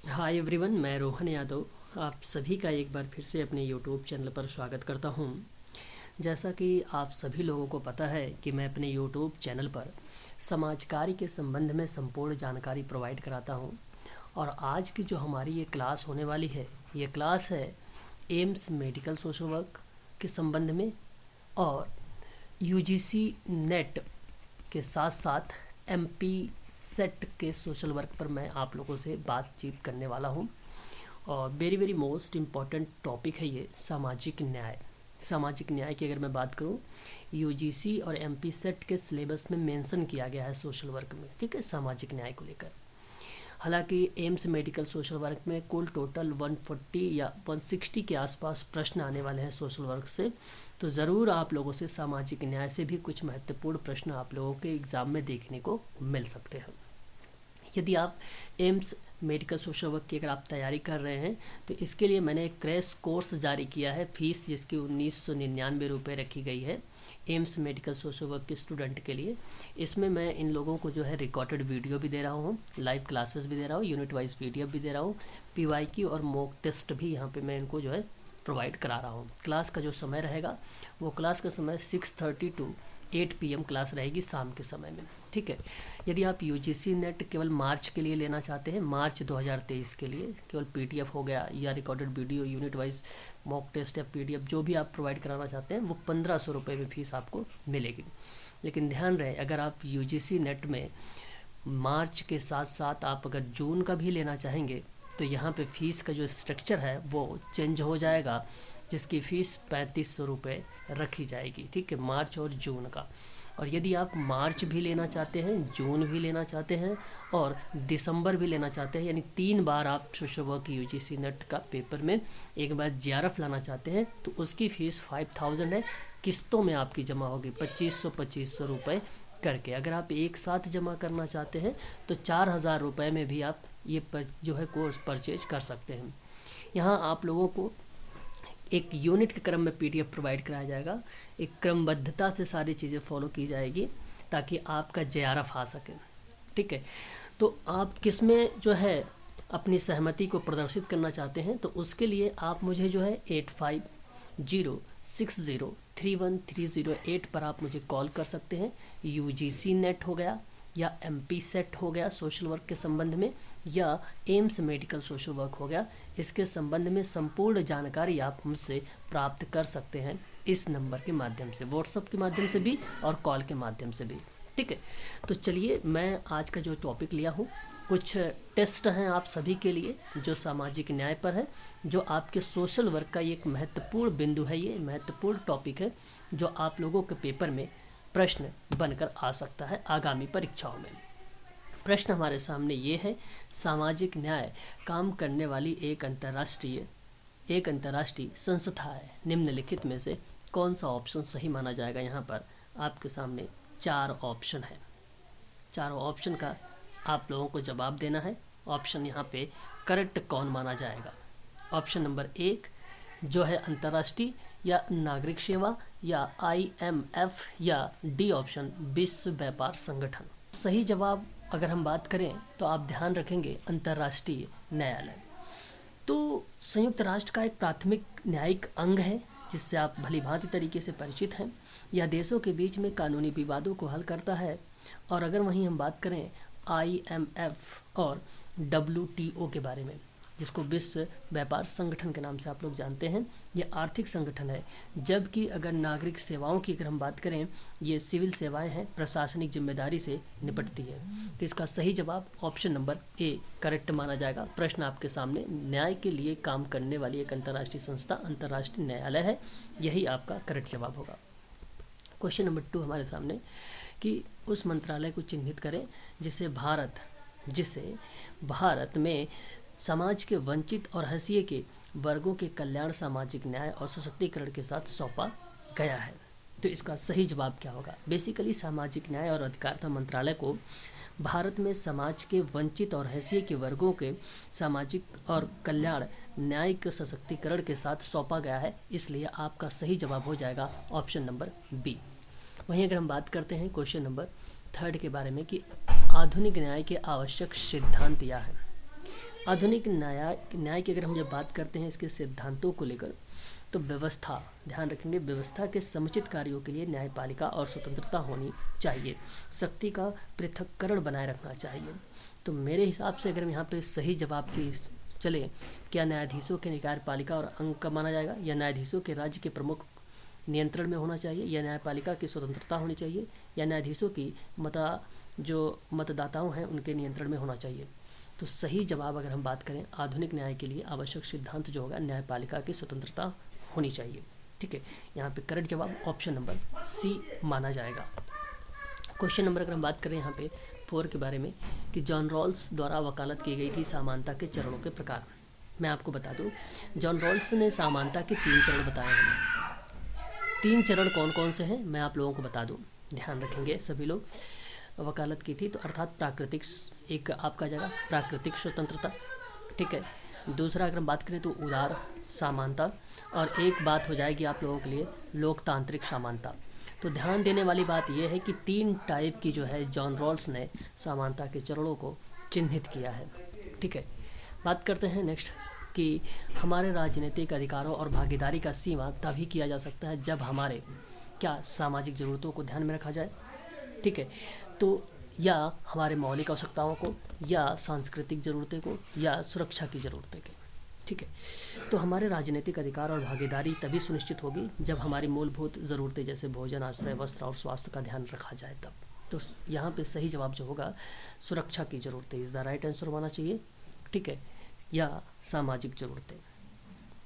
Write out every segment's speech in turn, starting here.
Hi everyone, मैं रोहन यादव आप सभी का एक बार फिर से अपने यूट्यूब चैनल पर स्वागत करता हूं। जैसा कि आप सभी लोगों को पता है कि मैं अपने यूट्यूब चैनल पर समाज कार्य के संबंध में संपूर्ण जानकारी प्रोवाइड कराता हूं। और आज की जो हमारी ये क्लास होने वाली है, ये क्लास है एम्स मेडिकल सोशल वर्क के संबंध में और यूजीसी नेट के साथ साथ एमपी सेट के सोशल वर्क पर मैं आप लोगों से बातचीत करने वाला हूं। और very very most important topic है ये सामाजिक न्याय। सामाजिक न्याय की अगर मैं बात करूं, यूजीसी और एमपी सेट के सिलेबस में मेंशन किया गया है सोशल वर्क में, ठीक है, सामाजिक न्याय को लेकर। हालांकि एम्स मेडिकल सोशल वर्क में कुल टोटल 140 या 160 के आसपास प्रश्न आने वाले हैं सोशल वर्क से, तो ज़रूर आप लोगों से सामाजिक न्याय से भी कुछ महत्वपूर्ण प्रश्न आप लोगों के एग्ज़ाम में देखने को मिल सकते हैं। यदि आप एम्स मेडिकल सोशल वर्क की अगर आप तैयारी कर रहे हैं तो इसके लिए मैंने एक क्रैश कोर्स जारी किया है, फीस जिसकी 1999 रुपये रखी गई है एम्स मेडिकल सोशल वर्क के स्टूडेंट के लिए। इसमें मैं इन लोगों को जो है रिकॉर्डेड वीडियो भी दे रहा हूँ, लाइव क्लासेस भी दे रहा हूँ, यूनिट वाइज पीडीएफ भी दे रहा हूँ, पीवाईक्यू और मॉक टेस्ट भी यहाँ पे मैं इनको जो है प्रोवाइड करा रहा हूँ। क्लास का जो समय रहेगा वो क्लास का समय 6:30 टू 8 PM क्लास रहेगी शाम के समय में, ठीक है। यदि आप यूजीसी नेट केवल मार्च के लिए लेना चाहते हैं, मार्च 2023 के लिए केवल पीडीएफ हो गया या recorded video, unit wise mock test या पीडीएफ जो भी आप प्रोवाइड कराना चाहते हैं, वो 1500 रुपये में फीस आपको मिलेगी। लेकिन ध्यान रहे, अगर आप यूजीसी नेट में मार्च के साथ साथ आप अगर जून का भी लेना चाहेंगे तो यहाँ पे फ़ीस का जो स्ट्रक्चर है वो चेंज हो जाएगा, जिसकी फ़ीस 3500 रुपये रखी जाएगी, ठीक है, मार्च और जून का। और यदि आप मार्च भी लेना चाहते हैं, जून भी लेना चाहते हैं और दिसंबर भी लेना चाहते हैं, यानी 3 बार आप सोशल वर्क यूजीसी नेट का पेपर में एक बार जेआरएफ लाना चाहते हैं, तो उसकी फ़ीस 5000 है। किस्तों में आपकी जमा होगी 2500 रुपये करके। अगर आप एक साथ जमा करना चाहते हैं तो 4000 रुपये में भी आप ये जो है कोर्स परचेज कर सकते हैं। यहाँ आप लोगों को एक यूनिट के क्रम में पीडीएफ प्रोवाइड कराया जाएगा, एक क्रमबद्धता से सारी चीज़ें फॉलो की जाएगी ताकि आपका जेआरएफ आ सके, ठीक है। तो आप किस में जो है अपनी सहमति को प्रदर्शित करना चाहते हैं, तो उसके लिए आप मुझे जो है 8506031308 पर आप मुझे कॉल कर सकते हैं। यूजीसी नेट हो गया या एमपी सेट हो गया सोशल वर्क के संबंध में, या एम्स मेडिकल सोशल वर्क हो गया, इसके संबंध में संपूर्ण जानकारी आप मुझसे प्राप्त कर सकते हैं इस नंबर के माध्यम से, व्हाट्सएप के माध्यम से भी और कॉल के माध्यम से भी, ठीक है। तो चलिए, मैं आज का जो टॉपिक लिया हूँ, कुछ टेस्ट हैं आप सभी के लिए जो सामाजिक न्याय पर है, जो आपके सोशल वर्क का एक महत्वपूर्ण बिंदु है, ये महत्वपूर्ण टॉपिक है जो आप लोगों के पेपर में प्रश्न बनकर आ सकता है आगामी परीक्षाओं में। प्रश्न हमारे सामने ये है, सामाजिक न्याय काम करने वाली एक अंतर्राष्ट्रीय संस्था है, निम्नलिखित में से कौन सा ऑप्शन सही माना जाएगा। यहाँ पर आपके सामने 4 ऑप्शन है, चारों ऑप्शन का आप लोगों को जवाब देना है। ऑप्शन यहाँ पे करेक्ट कौन माना जाएगा। ऑप्शन नंबर 1 जो है अंतर्राष्ट्रीय या नागरिक सेवा या IMF, या डी ऑप्शन विश्व व्यापार संगठन। सही जवाब अगर हम बात करें तो आप ध्यान रखेंगे अंतर्राष्ट्रीय न्यायालय। तो संयुक्त राष्ट्र का एक प्राथमिक न्यायिक अंग है जिससे आप भली भांति तरीके से परिचित हैं। यह देशों के बीच में कानूनी विवादों को हल करता है। और अगर वहीं हम बात करें IMF और WTO के बारे में, जिसको विश्व व्यापार संगठन के नाम से आप लोग जानते हैं, ये आर्थिक संगठन है। जबकि अगर नागरिक सेवाओं की अगर हम बात करें, ये सिविल सेवाएं हैं, प्रशासनिक जिम्मेदारी से निपटती है। तो इसका सही जवाब ऑप्शन नंबर ए करेक्ट माना जाएगा। प्रश्न आपके सामने, न्याय के लिए काम करने वाली एक अंतर्राष्ट्रीय संस्था अंतर्राष्ट्रीय न्यायालय है, यही आपका करेक्ट जवाब होगा। क्वेश्चन नंबर 2 हमारे सामने कि उस मंत्रालय को चिन्हित करें जिसे भारत में समाज के वंचित और हंसिए के वर्गों के कल्याण, सामाजिक न्याय और सशक्तिकरण के साथ सौंपा गया है। तो इसका सही जवाब क्या होगा। बेसिकली सामाजिक न्याय और अधिकारिता मंत्रालय को भारत में समाज के वंचित और हंसिए के वर्गों के सामाजिक और कल्याण, न्यायिक सशक्तिकरण के साथ सौंपा गया है, इसलिए आपका सही जवाब हो जाएगा ऑप्शन नंबर बी। वहीं अगर हम बात करते हैं क्वेश्चन नंबर 3 के बारे में कि आधुनिक न्याय के आवश्यक सिद्धांत क्या है। आधुनिक न्याय की अगर हम जब बात करते हैं इसके सिद्धांतों को लेकर, तो व्यवस्था, ध्यान रखेंगे, व्यवस्था के समुचित कार्यों के लिए न्यायपालिका और स्वतंत्रता होनी चाहिए, शक्ति का पृथक्करण बनाए रखना चाहिए। तो मेरे हिसाब से अगर हम यहाँ पे सही जवाब की चले, क्या न्यायाधीशों के कार्यपालिका और अंग का माना जाएगा, या न्यायाधीशों के राज्य के प्रमुख नियंत्रण में होना चाहिए, या न्यायपालिका की स्वतंत्रता होनी चाहिए, या न्यायाधीशों की जो मतदाताओं हैं उनके नियंत्रण में होना चाहिए। तो सही जवाब अगर हम बात करें, आधुनिक न्याय के लिए आवश्यक सिद्धांत जो होगा, न्यायपालिका की स्वतंत्रता होनी चाहिए। ठीक है, यहाँ पे करेक्ट जवाब ऑप्शन नंबर सी माना जाएगा। क्वेश्चन नंबर अगर हम बात करें यहाँ पे 4 के बारे में, कि जॉन रॉल्स द्वारा वकालत की गई थी समानता के चरणों के प्रकार। मैं आपको बता दूं, जॉन रॉल्स ने समानता के 3 चरण बताए हैं। 3 चरण कौन कौन से हैं मैं आप लोगों को बता दूं, ध्यान रखेंगे सभी लोग। वकालत की थी तो अर्थात प्राकृतिक, एक आपका जाएगा प्राकृतिक स्वतंत्रता। ठीक है, दूसरा अगर हम बात करें तो उदार समानता, और एक बात हो जाएगी आप लोगों के लिए लोकतांत्रिक समानता। तो ध्यान देने वाली बात यह है कि 3 टाइप की जो है जॉन रॉल्स ने समानता के चरणों को चिन्हित किया है। ठीक है, बात करते हैं नेक्स्ट कि हमारे राजनीतिक अधिकारों और भागीदारी का सीमा तभी किया जा सकता है जब हमारे क्या सामाजिक ज़रूरतों को ध्यान में रखा जाए। ठीक है, तो या हमारे मौलिक आवश्यकताओं को, या सांस्कृतिक ज़रूरतें को, या सुरक्षा की ज़रूरतें को। ठीक है, तो हमारे राजनीतिक अधिकार और भागीदारी तभी सुनिश्चित होगी जब हमारी मूलभूत ज़रूरतें जैसे भोजन, आश्रय, वस्त्र और स्वास्थ्य का ध्यान रखा जाए तब। तो यहाँ पे सही जवाब जो होगा सुरक्षा की ज़रूरतें इज़ द राइट आंसर होना चाहिए। ठीक है, या सामाजिक ज़रूरतें।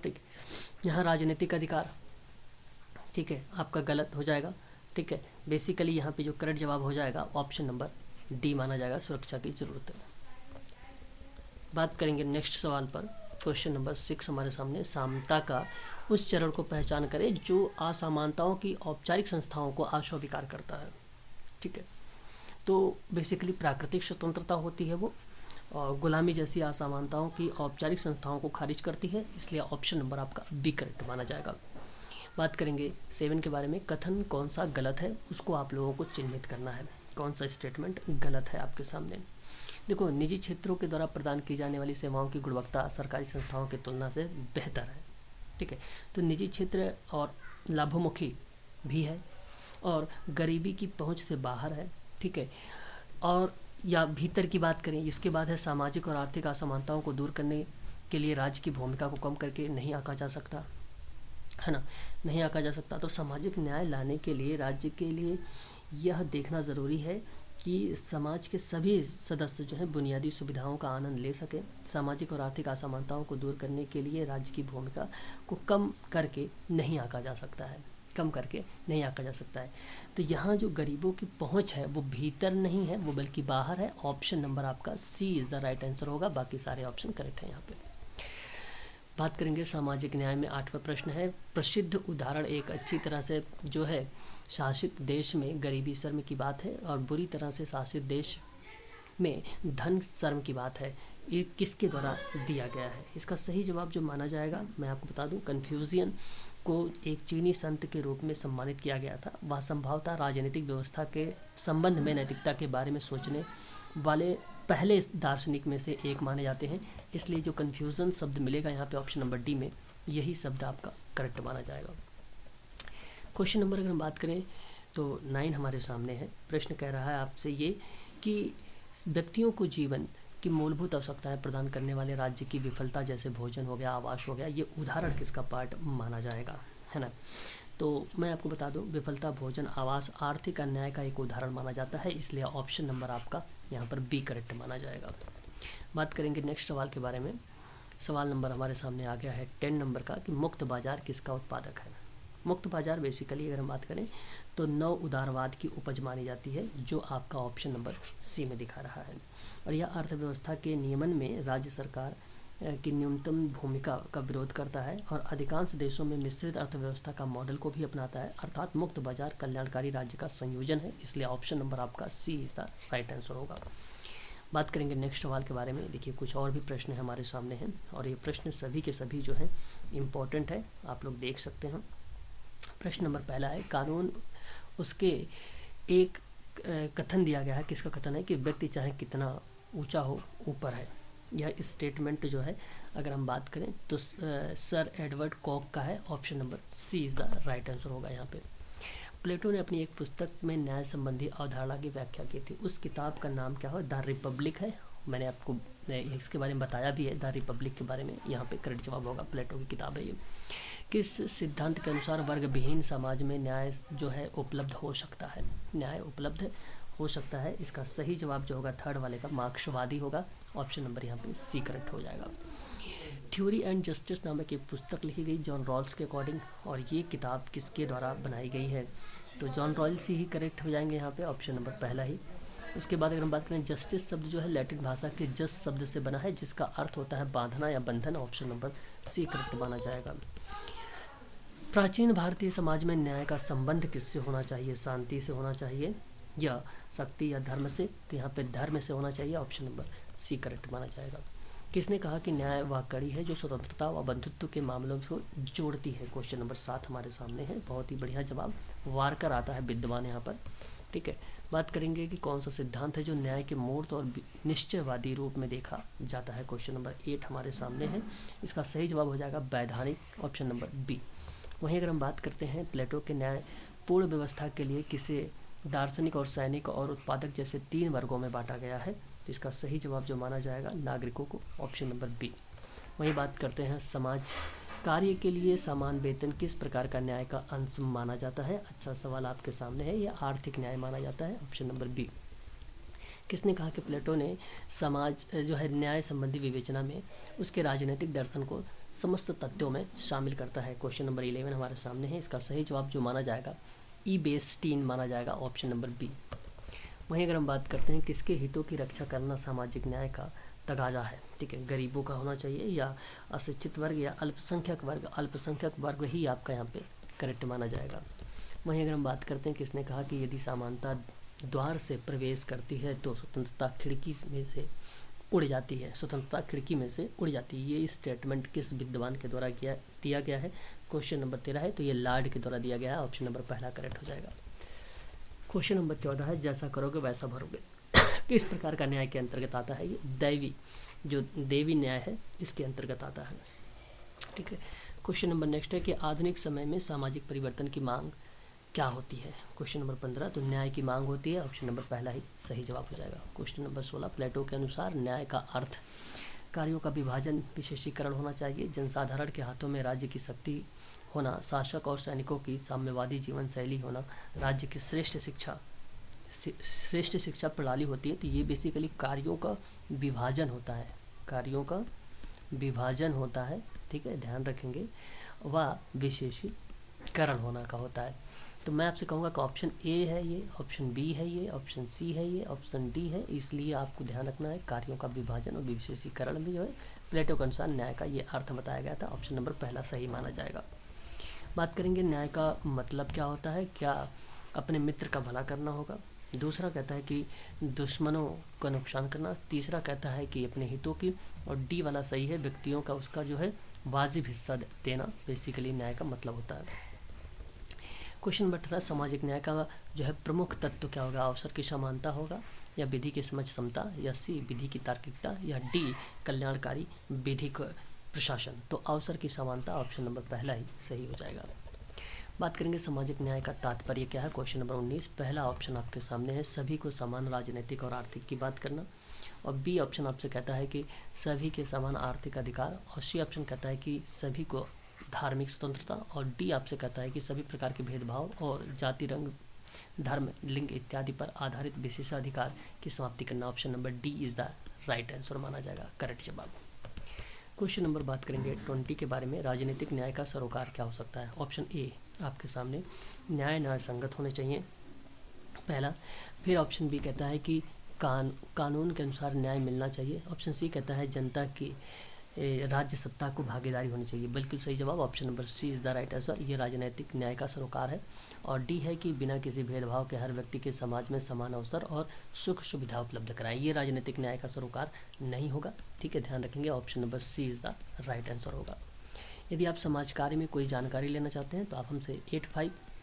ठीक, यहाँ राजनीतिक अधिकार, ठीक है, आपका गलत हो जाएगा। ठीक है, बेसिकली यहाँ पे जो करेक्ट जवाब हो जाएगा ऑप्शन नंबर डी माना जाएगा, सुरक्षा की ज़रूरतें। बात करेंगे नेक्स्ट सवाल पर, क्वेश्चन नंबर 6 हमारे सामने, समता का उस चरण को पहचान करें जो असमानताओं की औपचारिक संस्थाओं को अस्वीकार करता है। ठीक है, तो बेसिकली प्राकृतिक स्वतंत्रता होती है वो, और गुलामी जैसी असमानताओं की औपचारिक संस्थाओं को खारिज करती है, इसलिए ऑप्शन नंबर आपका बी करेक्ट माना जाएगा। बात करेंगे 7 के बारे में, कथन कौन सा गलत है उसको आप लोगों को चिन्हित करना है, कौन सा स्टेटमेंट गलत है आपके सामने। देखो, निजी क्षेत्रों के द्वारा प्रदान की जाने वाली सेवाओं की गुणवत्ता सरकारी संस्थाओं की तुलना से बेहतर है। ठीक है, तो निजी क्षेत्र और लाभोन्मुखी भी है, और गरीबी की पहुंच से बाहर है। ठीक है, और या भीतर की बात करें, इसके बाद है सामाजिक और आर्थिक असमानताओं को दूर करने के लिए राज्य की भूमिका को कम करके नहीं आंका जा सकता है ना, नहीं आंका जा सकता। तो सामाजिक न्याय लाने के लिए राज्य के लिए यह देखना ज़रूरी है कि समाज के सभी सदस्य जो हैं बुनियादी सुविधाओं का आनंद ले सकें। सामाजिक और आर्थिक असमानताओं को दूर करने के लिए राज्य की भूमिका को कम करके नहीं आंका जा सकता है, कम करके नहीं आंका जा सकता है। तो यहाँ जो गरीबों की पहुँच है वो भीतर नहीं है, वो बल्कि बाहर है। ऑप्शन नंबर आपका सी इज़ द राइट आंसर होगा, बाकी सारे ऑप्शन करेक्ट हैं यहाँ पे। बात करेंगे सामाजिक न्याय में 8वां प्रश्न है, प्रसिद्ध उदाहरण एक अच्छी तरह से जो है शासित देश में गरीबी शर्म की बात है, और बुरी तरह से शासित देश में धन शर्म की बात है। ये किसके द्वारा दिया गया है? इसका सही जवाब जो माना जाएगा मैं आपको बता दूं, कन्फ्यूजियन को एक चीनी संत के रूप में सम्मानित किया गया था। वह संभवतः राजनीतिक व्यवस्था के संबंध में नैतिकता के बारे में सोचने वाले पहले दार्शनिक में से एक माने जाते हैं, इसलिए जो कन्फ्यूज़न शब्द मिलेगा यहाँ पे ऑप्शन नंबर डी में, यही शब्द आपका करेक्ट माना जाएगा। क्वेश्चन नंबर अगर हम बात करें तो 9 हमारे सामने है। प्रश्न कह रहा है आपसे ये कि व्यक्तियों को जीवन की मूलभूत आवश्यकताएं प्रदान करने वाले राज्य की विफलता, जैसे भोजन हो गया, आवास हो गया, ये उदाहरण किसका पार्ट माना जाएगा, है ना। तो मैं आपको बता दूं, विफलता, भोजन, आवास आर्थिक अन्याय का एक उदाहरण माना जाता है, इसलिए ऑप्शन नंबर आपका यहाँ पर बी करेक्ट माना जाएगा। बात करेंगे नेक्स्ट सवाल के बारे में। सवाल नंबर हमारे सामने आ गया है 10 नंबर का, कि मुक्त बाजार किसका उत्पादक है। मुक्त बाजार बेसिकली अगर हम बात करें तो नव उदारवाद की उपज मानी जाती है, जो आपका ऑप्शन नंबर सी में दिखा रहा है। और यह अर्थव्यवस्था के नियमन में राज्य सरकार की न्यूनतम भूमिका का विरोध करता है, और अधिकांश देशों में मिश्रित अर्थव्यवस्था का मॉडल को भी अपनाता है, अर्थात मुक्त बाजार कल्याणकारी राज्य का संयोजन है, इसलिए ऑप्शन नंबर आपका सी इज़ द राइट आंसर होगा। बात करेंगे नेक्स्ट सवाल के बारे में। देखिए, कुछ और भी प्रश्न हमारे सामने हैं, और ये प्रश्न सभी के सभी जो हैं इम्पोर्टेंट है, आप लोग देख सकते हैं। प्रश्न नंबर पहला है, कानून उसके एक कथन दिया गया है, किसका कथन है कि व्यक्ति चाहे कितना ऊंचा हो ऊपर है। यह स्टेटमेंट जो है अगर हम बात करें तो सर एडवर्ड कॉक का है। Option number C is the right answer होगा यहाँ पे। प्लेटो ने अपनी एक पुस्तक में न्याय संबंधी अवधारणा की व्याख्या की थी। उस किताब का नाम क्या हो? द रिपब्लिक है। मैंने आपको इसके बारे में बताया भी है, द रिपब्लिक के बारे में। यहाँ पे करेक्ट जवाब होगा, प्लेटो की किताब है ये। किस सिद्धांत के अनुसार वर्ग विहीन समाज में न्याय जो है उपलब्ध हो सकता है? न्याय उपलब्ध हो सकता है, इसका सही जवाब जो होगा थर्ड वाले का मार्क्सवादी होगा। ऑप्शन नंबर यहाँ पे सी करेक्ट हो जाएगा। थ्योरी एंड जस्टिस नामक एक पुस्तक लिखी गई जॉन रॉल्स के अकॉर्डिंग, और ये किताब किसके द्वारा बनाई गई है? तो जॉन रॉल्स ही करेक्ट हो जाएंगे यहाँ पे, ऑप्शन नंबर पहला ही। उसके बाद अगर हम बात करें, जस्टिस शब्द जो है लैटिन भाषा के जस शब्द से बना है, जिसका अर्थ होता है बांधना या बंधन। ऑप्शन नंबर सी करेक्ट माना जाएगा। प्राचीन भारतीय समाज में न्याय का संबंध किससे होना चाहिए? शांति से होना चाहिए या शक्ति या धर्म से? तो यहाँ पे धर्म से होना चाहिए। ऑप्शन नंबर सी करेक्ट माना जाएगा। किसने कहा कि न्याय वह कड़ी है जो स्वतंत्रता व बंधुत्व के मामलों को जोड़ती है? क्वेश्चन नंबर 7 हमारे सामने है। बहुत ही बढ़िया जवाब, वारकर आता है विद्वान यहाँ पर। ठीक है, बात करेंगे कि कौन सा सिद्धांत है जो न्याय के मूर्त और निश्चयवादी रूप में देखा जाता है? क्वेश्चन नंबर 8 हमारे सामने है। इसका सही जवाब हो जाएगा वैधानिक। Option number B. वहीं अगर हम बात करते हैं प्लेटो के न्याय पूर्ण व्यवस्था के लिए किसे दार्शनिक और सैनिक और उत्पादक जैसे 3 वर्गों में बांटा गया है? तो इसका सही जवाब जो माना जाएगा नागरिकों को। Option number B. वहीं बात करते हैं समाज कार्य के लिए समान वेतन किस प्रकार का न्याय का अंश माना जाता है? अच्छा सवाल आपके सामने है। यह आर्थिक न्याय माना जाता है। Option number B. किसने कहा कि प्लेटो ने समाज जो है न्याय संबंधी विवेचना में उसके राजनीतिक दर्शन को समस्त तथ्यों में शामिल करता है? क्वेश्चन नंबर 11 हमारे सामने है। इसका सही जवाब जो माना जाएगा ईबेस्टीन माना जाएगा। Option number B. वहीं अगर हम बात करते हैं किसके हितों की रक्षा करना सामाजिक न्याय का तगाजा है? ठीक है, गरीबों का होना चाहिए या अशिक्षित वर्ग या अल्पसंख्यक वर्ग? अल्पसंख्यक वर्ग ही आपका यहाँ पे करेक्ट माना जाएगा। वहीं अगर हम बात करते हैं किसने कहा कि यदि समानता द्वार से प्रवेश करती है तो स्वतंत्रता खिड़की में से उड़ जाती है? स्वतंत्रता खिड़की में से उड़ जाती है, ये स्टेटमेंट किस विद्वान के द्वारा दिया गया है? क्वेश्चन नंबर 13 है, तो ये लॉर्ड के द्वारा दिया गया है। ऑप्शन नंबर पहला करेक्ट हो जाएगा। क्वेश्चन नंबर 14 है, जैसा करोगे वैसा भरोगे किस प्रकार का न्याय के अंतर्गत आता है? ये दैवी जो देवी न्याय है इसके अंतर्गत आता है। ठीक है, क्वेश्चन नंबर नेक्स्ट है कि आधुनिक समय में सामाजिक परिवर्तन की मांग क्या होती है? क्वेश्चन नंबर 15, तो न्याय की मांग होती है। ऑप्शन नंबर पहला ही सही जवाब हो जाएगा। क्वेश्चन नंबर 16, प्लेटो के अनुसार न्याय का अर्थ कार्यों का विभाजन विशेषीकरण होना चाहिए, जनसाधारण के हाथों में राज्य की शक्ति होना, शासक और सैनिकों की साम्यवादी जीवन शैली होना, राज्य की श्रेष्ठ शिक्षा प्रणाली होती है। तो ये बेसिकली कार्यों का विभाजन होता है, कार्यों का विभाजन होता है। ठीक है, ध्यान रखेंगे। वह विशेषीकरण होना का होता है। तो मैं आपसे कहूँगा कि ऑप्शन ए है ये, ऑप्शन बी है ये, ऑप्शन सी है ये, ऑप्शन डी है। इसलिए आपको ध्यान रखना है कार्यों का विभाजन और विशेषीकरण में जो है प्लेटो के अनुसार न्याय का ये अर्थ बताया गया था। ऑप्शन नंबर पहला सही माना जाएगा। बात करेंगे न्याय का मतलब क्या होता है? क्या अपने मित्र का भला करना होगा? दूसरा कहता है कि दुश्मनों का नुकसान करना। तीसरा कहता है कि अपने हितों की, और डी वाला सही है, व्यक्तियों का उसका जो है वाजिब हिस्सा देना बेसिकली न्याय का मतलब होता है। क्वेश्चन नंबर 18, सामाजिक न्याय का जो है प्रमुख तत्व क्या होगा? अवसर की समानता होगा, या विधि की समझ क्षमता, या सी विधि की तार्किकता, या डी कल्याणकारी विधिक प्रशासन? तो अवसर की समानता, ऑप्शन नंबर पहला ही सही हो जाएगा। बात करेंगे सामाजिक न्याय का तात्पर्य क्या है? क्वेश्चन नंबर 19, पहला ऑप्शन आपके सामने है सभी को समान राजनीतिक और आर्थिक की बात करना, और बी ऑप्शन आपसे कहता है कि सभी के समान आर्थिक अधिकार, और सी ऑप्शन कहता है कि सभी को धार्मिक स्वतंत्रता, और डी आपसे कहता है कि सभी प्रकार के भेदभाव और जाति, रंग, धर्म, लिंग इत्यादि पर आधारित विशेषाधिकार की समाप्ति करना। Option number D is the right answer माना जाएगा, करेक्ट जवाब। क्वेश्चन नंबर बात करेंगे 20 के बारे में, राजनीतिक न्याय का सरोकार क्या हो सकता है? ऑप्शन ए आपके सामने, न्याय संगत होने चाहिए पहला। फिर ऑप्शन बी कहता है कि कानून के अनुसार न्याय मिलना चाहिए। ऑप्शन सी कहता है जनता की राज्य सत्ता को भागीदारी होनी चाहिए। बिल्कुल सही जवाब, option number C is the right answer. ये राजनीतिक न्याय का सरोकार है। और डी है कि बिना किसी भेदभाव के हर व्यक्ति के समाज में समान अवसर और सुख सुविधा उपलब्ध कराएं। ये राजनीतिक न्याय का सरोकार नहीं होगा। ठीक है, ध्यान रखेंगे, option number C is the right answer होगा। यदि आप समाज कार्य में कोई जानकारी लेना चाहते हैं तो आप हमसे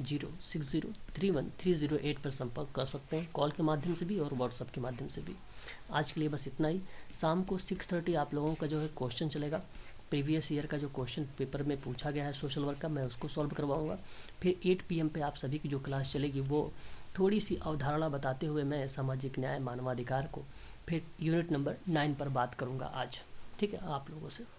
9060313008 पर संपर्क कर सकते हैं, कॉल के माध्यम से भी और व्हाट्सएप के माध्यम से भी। आज के लिए बस इतना ही। शाम को 6:30 आप लोगों का जो है क्वेश्चन चलेगा। प्रीवियस ईयर का जो क्वेश्चन पेपर में पूछा गया है सोशल वर्क का, मैं उसको सॉल्व करवाऊंगा। फिर 8 PM पे आप सभी की जो क्लास चलेगी वो थोड़ी सी अवधारणा बताते हुए मैं सामाजिक न्याय मानवाधिकार को फिर यूनिट नंबर 9 पर बात करूंगा आज। ठीक है, आप लोगों से।